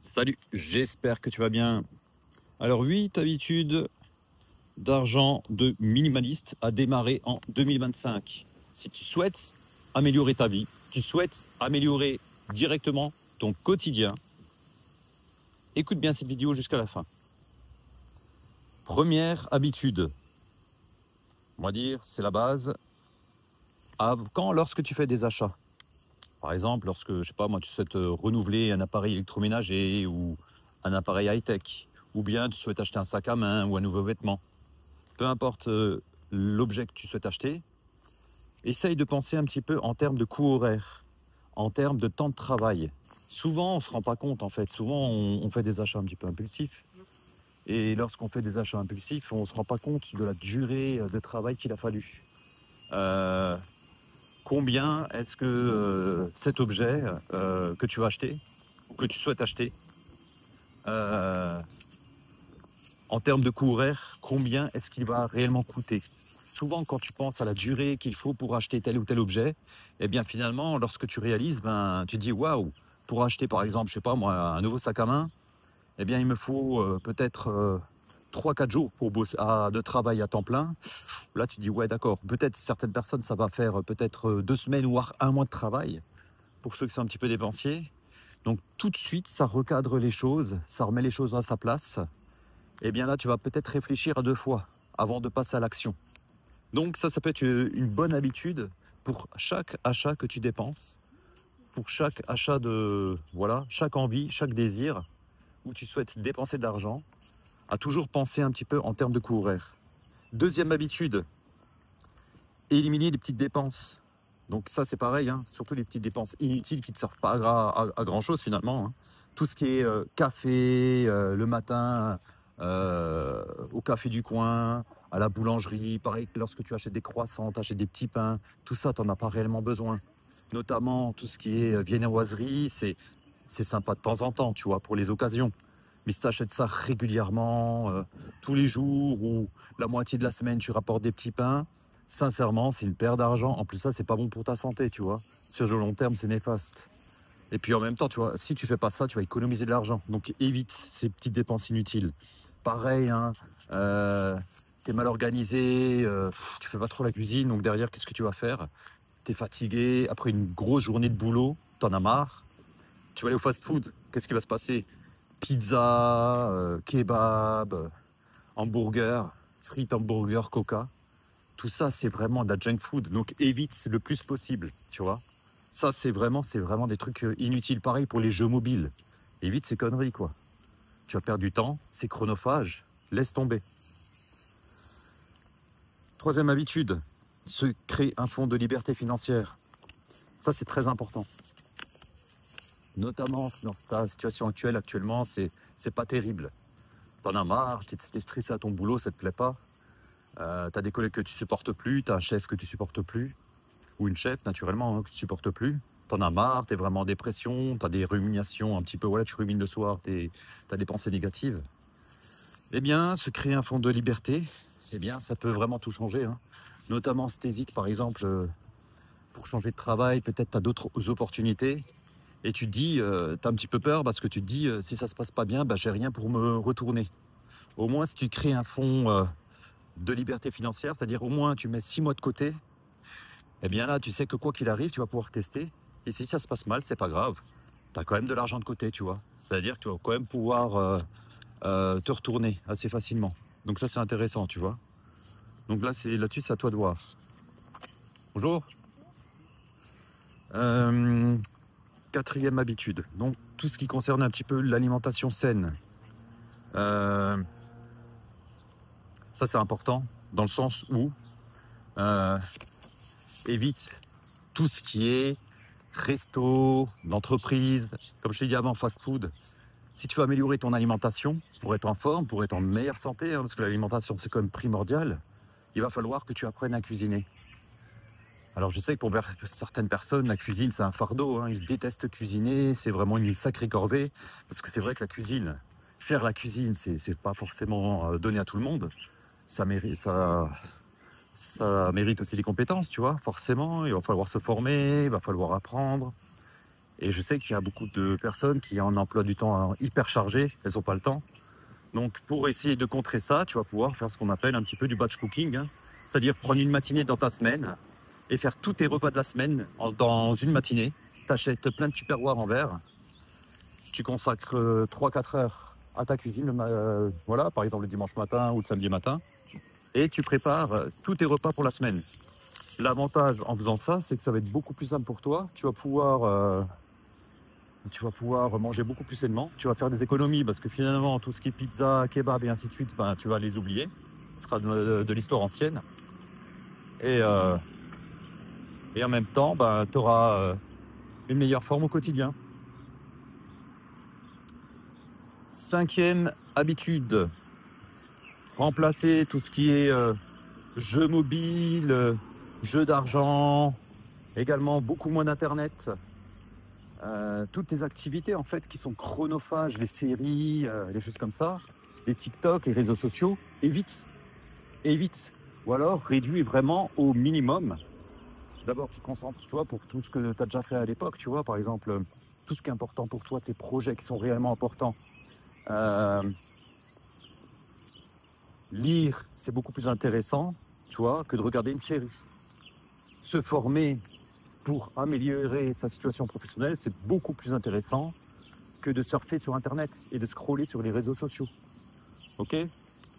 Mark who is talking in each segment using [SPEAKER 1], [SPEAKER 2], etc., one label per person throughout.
[SPEAKER 1] Salut, j'espère que tu vas bien. Alors 8 habitudes d'argent de minimaliste à démarrer en 2025. Si tu souhaites améliorer ta vie, tu souhaites améliorer directement ton quotidien, écoute bien cette vidéo jusqu'à la fin. Première habitude, on va dire, c'est la base. Lorsque tu fais des achats, par exemple, lorsque, je sais pas moi, tu souhaites renouveler un appareil électroménager ou un appareil high-tech, ou bien tu souhaites acheter un sac à main ou un nouveau vêtement, peu importe l'objet que tu souhaites acheter, essaye de penser un petit peu en termes de coût horaire, en termes de temps de travail. Souvent, on ne se rend pas compte, en fait. Souvent, on fait des achats un petit peu impulsifs. Et lorsqu'on fait des achats impulsifs, on ne se rend pas compte de la durée de travail qu'il a fallu. Euh, Combien est-ce que cet objet que tu vas acheter, ou que tu souhaites acheter, euh, en termes de coût horaire, combien est-ce qu'il va réellement coûter? Souvent, quand tu penses à la durée qu'il faut pour acheter tel ou tel objet, eh bien finalement, lorsque tu réalises, tu dis waouh, pour acheter par exemple, je sais pas moi, un nouveau sac à main, eh bien il me faut peut-être 3-4 jours pour bosser de travail à temps plein. Là, tu dis ouais, d'accord. Peut-être certaines personnes, ça va faire peut-être 2 semaines ou voire un mois de travail pour ceux qui sont un petit peu dépensiers. Donc tout de suite, ça recadre les choses, ça remet les choses à sa place. Eh bien là, tu vas peut-être réfléchir à 2 fois avant de passer à l'action. Donc ça peut être une bonne habitude pour chaque achat que tu dépenses, pour chaque achat chaque envie, chaque désir où tu souhaites dépenser de l'argent, à toujours penser un petit peu en termes de coût horaire. Deuxième habitude, éliminer les petites dépenses. Donc ça c'est pareil, hein, surtout les petites dépenses inutiles qui ne te servent pas à grand chose finalement, hein. Tout ce qui est café le matin, au café du coin, à la boulangerie, pareil que lorsque tu achètes des croissants, tu achètes des petits pains, tout ça tu n'en as pas réellement besoin. Notamment tout ce qui est viennoiserie, c'est sympa de temps en temps, tu vois, pour les occasions. Mais si tu achètes ça régulièrement, tous les jours ou la moitié de la semaine, tu rapportes des petits pains, sincèrement, c'est une perte d'argent. En plus, ça, c'est pas bon pour ta santé, tu vois. Sur le long terme, c'est néfaste. Et puis en même temps, tu vois, si tu fais pas ça, tu vas économiser de l'argent. Donc évite ces petites dépenses inutiles. Pareil, hein, t'es mal organisé, tu fais pas trop la cuisine, donc derrière, qu'est-ce que tu vas faire? T'es fatigué, après une grosse journée de boulot, t'en as marre. Tu vas aller au fast-food, qu'est-ce qui va se passer? Pizza, kebab, hamburger, frites, hamburger, coca. Tout ça, c'est vraiment de la junk food. Donc évite le plus possible, tu vois. Ça, c'est vraiment des trucs inutiles. Pareil pour les jeux mobiles. Évite ces conneries, quoi. Tu vas perdre du temps, c'est chronophage. Laisse tomber. Troisième habitude, se créer un fonds de liberté financière. Ça, c'est très important. Notamment dans ta situation actuelle, actuellement, c'est pas terrible. T'en as marre, t'es stressé à ton boulot, ça te plaît pas. T'as des collègues que tu supportes plus, t'as un chef que tu supportes plus, ou une chef naturellement hein, que tu supportes plus. T'en as marre, t'es vraiment en dépression, t'as des ruminations un petit peu, voilà, tu rumines le soir, t'as des pensées négatives. Eh bien, se créer un fonds de liberté, eh bien, ça peut vraiment tout changer, hein. Notamment si t'hésites, par exemple, pour changer de travail, peut-être t'as d'autres opportunités, et tu te dis, t'as un petit peu peur parce que tu te dis, si ça se passe pas bien, bah, j'ai rien pour me retourner. Au moins, si tu crées un fonds de liberté financière, c'est-à-dire au moins tu mets 6 mois de côté, eh bien là, tu sais que quoi qu'il arrive, tu vas pouvoir tester. Et si ça se passe mal, c'est pas grave. Tu as quand même de l'argent de côté, tu vois. C'est-à-dire que tu vas quand même pouvoir te retourner assez facilement. Donc ça, c'est intéressant, tu vois. Donc là-dessus, c'est à toi de voir. Bonjour. Euh, Quatrième habitude. Donc tout ce qui concerne un petit peu l'alimentation saine. Euh, Ça, c'est important dans le sens où évite tout ce qui est resto, d'entreprise, comme je t'ai dit avant, fast-food. Si tu veux améliorer ton alimentation pour être en forme, pour être en meilleure santé, hein, parce que l'alimentation c'est quand même primordial, il va falloir que tu apprennes à cuisiner. Alors je sais que pour certaines personnes, la cuisine c'est un fardeau, hein, ils détestent cuisiner, c'est vraiment une sacrée corvée, parce que c'est vrai que faire la cuisine, c'est pas forcément donné à tout le monde. Ça mérite aussi des compétences, tu vois, forcément, il va falloir se former, il va falloir apprendre. Et je sais qu'il y a beaucoup de personnes qui ont un emploi du temps hyper chargé, elles n'ont pas le temps. Donc pour essayer de contrer ça, tu vas pouvoir faire ce qu'on appelle un petit peu du batch cooking, hein. C'est-à-dire prendre une matinée dans ta semaine et faire tous tes repas de la semaine dans une matinée. Tu achètes plein de tupperwares en verre, tu consacres 3-4 heures à ta cuisine, voilà, par exemple le dimanche matin ou le samedi matin, et tu prépares tous tes repas pour la semaine. L'avantage en faisant ça, c'est que ça va être beaucoup plus simple pour toi. Tu vas pouvoir manger beaucoup plus sainement. Tu vas faire des économies parce que finalement, tout ce qui est pizza, kebab et ainsi de suite, ben, tu vas les oublier. Ce sera de l'histoire ancienne. Et en même temps, ben, tu auras une meilleure forme au quotidien. 5e habitude, remplacer tout ce qui est jeux mobiles, jeux d'argent, également beaucoup moins d'internet. Toutes les activités en fait qui sont chronophages, les séries, les choses comme ça, les TikTok, les réseaux sociaux, évite. Ou alors réduis vraiment au minimum. D'abord tu concentres-toi pour tout ce que tu as déjà fait à l'époque, tu vois, par exemple, tout ce qui est important pour toi, tes projets qui sont réellement importants. Lire, c'est beaucoup plus intéressant, tu vois, que de regarder une série. Se former pour améliorer sa situation professionnelle, c'est beaucoup plus intéressant que de surfer sur Internet et de scroller sur les réseaux sociaux. Ok ?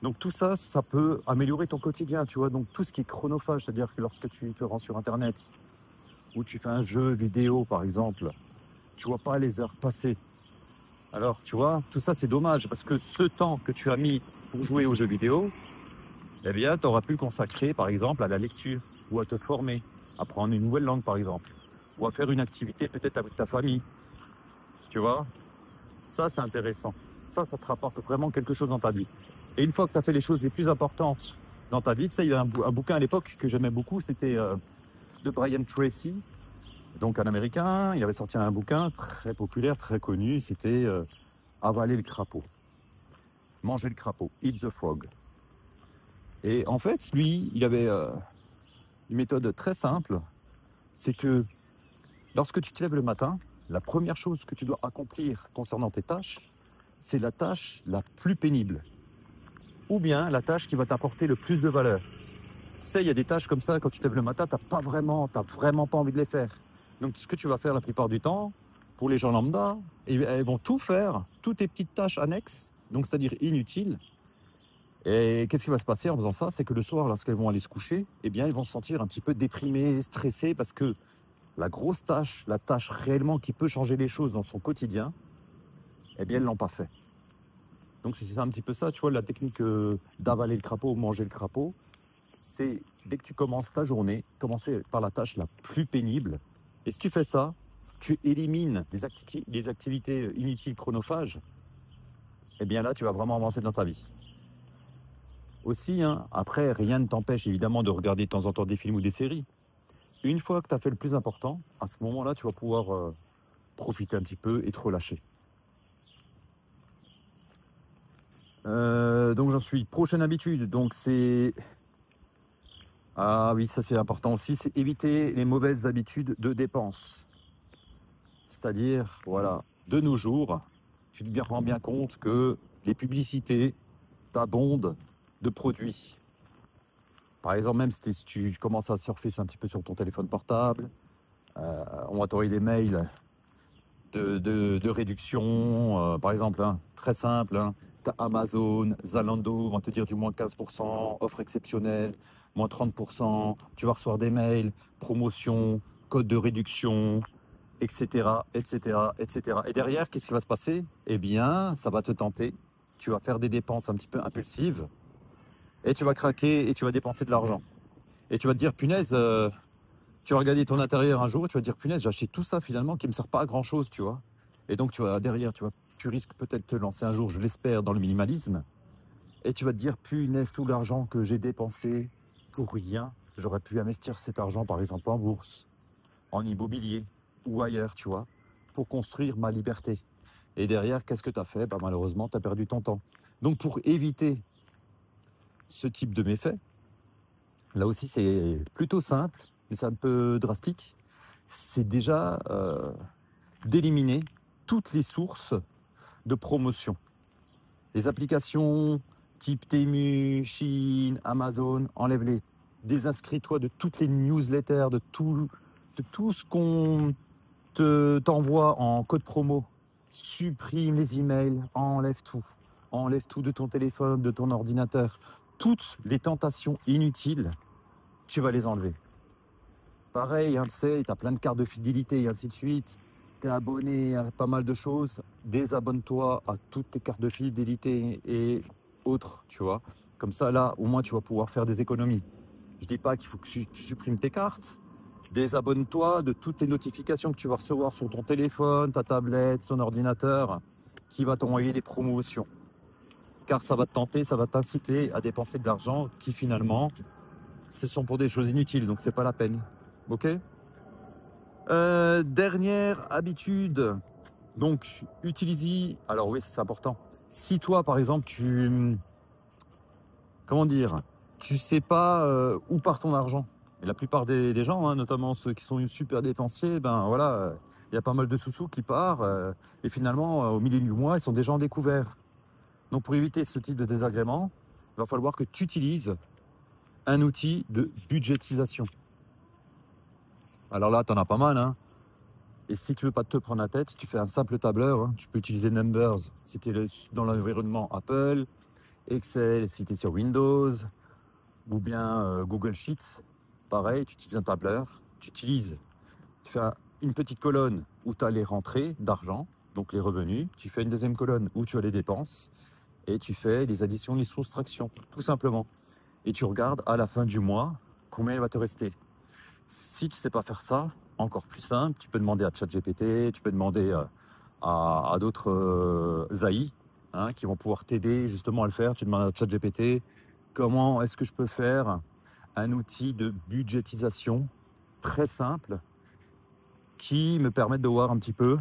[SPEAKER 1] Donc tout ça, ça peut améliorer ton quotidien, tu vois. Donc tout ce qui est chronophage, c'est-à-dire que lorsque tu te rends sur Internet ou tu fais un jeu vidéo, par exemple, tu vois pas les heures passer. Alors, tu vois, tout ça, c'est dommage parce que ce temps que tu as mis pour jouer aux jeux vidéo, eh bien, tu auras pu le consacrer, par exemple, à la lecture ou à te former, à apprendre une nouvelle langue, par exemple, ou à faire une activité peut-être avec ta famille. Tu vois, ça, c'est intéressant. Ça te rapporte vraiment quelque chose dans ta vie. Et une fois que tu as fait les choses les plus importantes dans ta vie, tu sais, il y a un bouquin à l'époque que j'aimais beaucoup, c'était de Brian Tracy, donc un Américain. Il avait sorti un bouquin très populaire, très connu, c'était Avaler le crapaud. Manger le crapaud, Eat the Frog. Et en fait, lui, il avait une méthode très simple, c'est que lorsque tu te lèves le matin, la première chose que tu dois accomplir concernant tes tâches, c'est la tâche la plus pénible. Ou bien la tâche qui va t'apporter le plus de valeur. Tu sais, il y a des tâches comme ça, quand tu te lèves le matin, t'as vraiment pas envie de les faire. Donc ce que tu vas faire la plupart du temps, pour les gens lambda, elles vont tout faire, toutes tes petites tâches annexes, donc c'est-à-dire inutiles. Et qu'est-ce qui va se passer en faisant ça? C'est que le soir, lorsqu'elles vont aller se coucher, eh bien, elles vont se sentir un petit peu déprimées, stressées, parce que la grosse tâche, la tâche réellement qui peut changer les choses dans son quotidien, eh bien, elles ne l'ont pas fait. Donc c'est un petit peu ça, tu vois, la technique d'avaler le crapaud ou manger le crapaud, c'est dès que tu commences ta journée, commencer par la tâche la plus pénible. Et si tu fais ça, tu élimines les activités inutiles chronophages, eh bien là, tu vas vraiment avancer dans ta vie. Aussi, hein, après, rien ne t'empêche évidemment de regarder de temps en temps des films ou des séries. Une fois que tu as fait le plus important, à ce moment-là, tu vas pouvoir profiter un petit peu et te relâcher. Donc j'en suis. Prochaine habitude, donc c'est... Ah oui, ça c'est important aussi, c'est éviter les mauvaises habitudes de dépenses. C'est-à-dire, voilà, de nos jours, tu te rends bien compte que les publicités t'abondent de produits. Par exemple, même si tu commences à surfer un petit peu sur ton téléphone portable, on va t'envoyer des mails de réduction. Par exemple, hein, très simple, hein, t'as Amazon, Zalando vont te dire du moins 15%, offre exceptionnelle, moins 30%, tu vas recevoir des mails, promotion, code de réduction, etc., etc., etc. Et derrière, qu'est-ce qui va se passer? Eh bien, ça va te tenter. Tu vas faire des dépenses un petit peu impulsives et tu vas craquer et tu vas dépenser de l'argent. Et tu vas te dire, punaise, tu vas regarder ton intérieur un jour et tu vas te dire, punaise, j'ai acheté tout ça finalement qui ne me sert pas à grand chose, tu vois. Et donc, derrière, tu risques peut-être de te lancer un jour, je l'espère, dans le minimalisme. Et tu vas te dire, punaise, tout l'argent que j'ai dépensé pour rien, j'aurais pu investir cet argent, par exemple, en bourse, en immobilier ou ailleurs, tu vois, pour construire ma liberté. Et derrière, qu'est-ce que tu as fait? Bah, malheureusement, tu as perdu ton temps. Donc, pour éviter ce type de méfait, là aussi, c'est plutôt simple, mais c'est un peu drastique. C'est déjà d'éliminer toutes les sources de promotion. Les applications type Temu, Shein, Amazon, enlève-les. Désinscris-toi de toutes les newsletters, de tout ce qu'on t'envoie en code promo. Supprime les emails, enlève tout. Enlève tout de ton téléphone, de ton ordinateur. Toutes les tentations inutiles, tu vas les enlever. Pareil, hein, tu sais, tu as plein de cartes de fidélité et ainsi de suite. Tu es abonné à pas mal de choses. Désabonne-toi à toutes tes cartes de fidélité et autres, tu vois. Comme ça, là, au moins, tu vas pouvoir faire des économies. Je dis pas qu'il faut que tu supprimes tes cartes. Désabonne-toi de toutes les notifications que tu vas recevoir sur ton téléphone, ta tablette, ton ordinateur, qui va t'envoyer des promotions. Car ça va te tenter, ça va t'inciter à dépenser de l'argent qui finalement, ce sont pour des choses inutiles, donc c'est pas la peine. Ok ? Dernière habitude, donc utilise-y. Alors oui, c'est important. Si toi, par exemple, comment dire, tu sais pas où part ton argent. Et la plupart des gens, hein, notamment ceux qui sont super dépensiers, ben voilà, il y a pas mal de sous-sous qui partent et finalement, au milieu du mois, ils sont déjà en découvert. Donc pour éviter ce type de désagrément, il va falloir que tu utilises un outil de budgétisation. Alors là, tu en as pas mal, hein. Et si tu veux pas te prendre la tête, tu fais un simple tableur, hein. Tu peux utiliser Numbers si tu es dans l'environnement Apple, Excel si tu es sur Windows, ou bien Google Sheets. Pareil, tu utilises un tableur, tu fais une petite colonne où tu as les rentrées d'argent, donc les revenus, tu fais une deuxième colonne où tu as les dépenses, et tu fais les additions, les soustractions, tout simplement. Et tu regardes à la fin du mois combien il va te rester. Si tu ne sais pas faire ça, encore plus simple, tu peux demander à ChatGPT, tu peux demander à d'autres AI hein, qui vont pouvoir t'aider justement à le faire. Tu demandes à ChatGPT comment est-ce que je peux faire un outil de budgétisation très simple qui me permette de voir un petit peu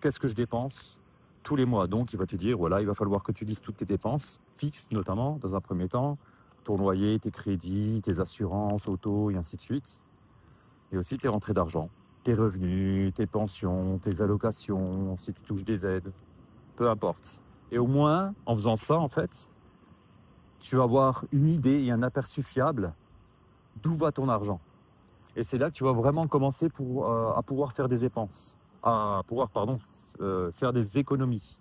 [SPEAKER 1] qu'est-ce que je dépense tous les mois. Donc il va te dire, voilà, il va falloir que tu lises toutes tes dépenses, fixes notamment dans un premier temps, ton loyer, tes crédits, tes assurances, auto et ainsi de suite. Et aussi tes rentrées d'argent, tes revenus, tes pensions, tes allocations, si tu touches des aides, peu importe. Et au moins, en faisant ça, en fait, tu vas avoir une idée et un aperçu fiable d'où va ton argent. Et c'est là que tu vas vraiment commencer à pouvoir faire des dépenses, faire des économies.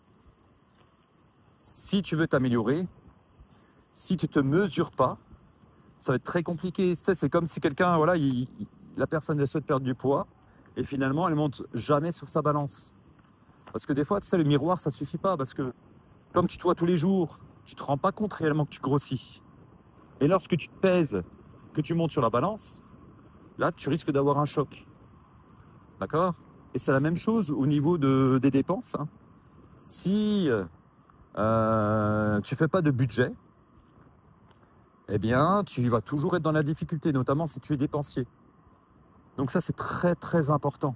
[SPEAKER 1] Si tu veux t'améliorer, si tu ne te mesures pas, ça va être très compliqué. Tu sais, c'est comme si quelqu'un, voilà, la personne elle souhaite perdre du poids et finalement elle monte jamais sur sa balance. Parce que des fois, tu sais, le miroir, ça suffit pas parce que comme tu te vois tous les jours, tu te rends pas compte réellement que tu grossis. Et lorsque tu te pèses, que tu montes sur la balance, là, tu risques d'avoir un choc. D'accord ? Et c'est la même chose au niveau des dépenses. Hein. Si tu fais pas de budget, eh bien, tu vas toujours être dans la difficulté, notamment si tu es dépensier. Donc ça, c'est très, très important.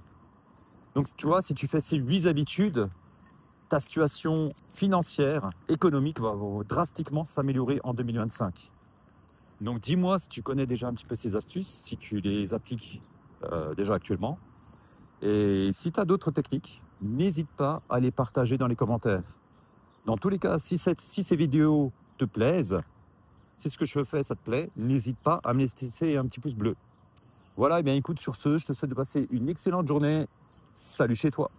[SPEAKER 1] Donc, tu vois, si tu fais ces 8 habitudes, ta situation financière, économique va drastiquement s'améliorer en 2025. Donc, dis-moi si tu connais déjà un petit peu ces astuces, si tu les appliques déjà actuellement. Et si tu as d'autres techniques, n'hésite pas à les partager dans les commentaires. Dans tous les cas, si ces vidéos te plaisent, si ce que je fais, ça te plaît, n'hésite pas à me laisser un petit pouce bleu. Voilà, et bien écoute, sur ce, je te souhaite de passer une excellente journée. Salut chez toi.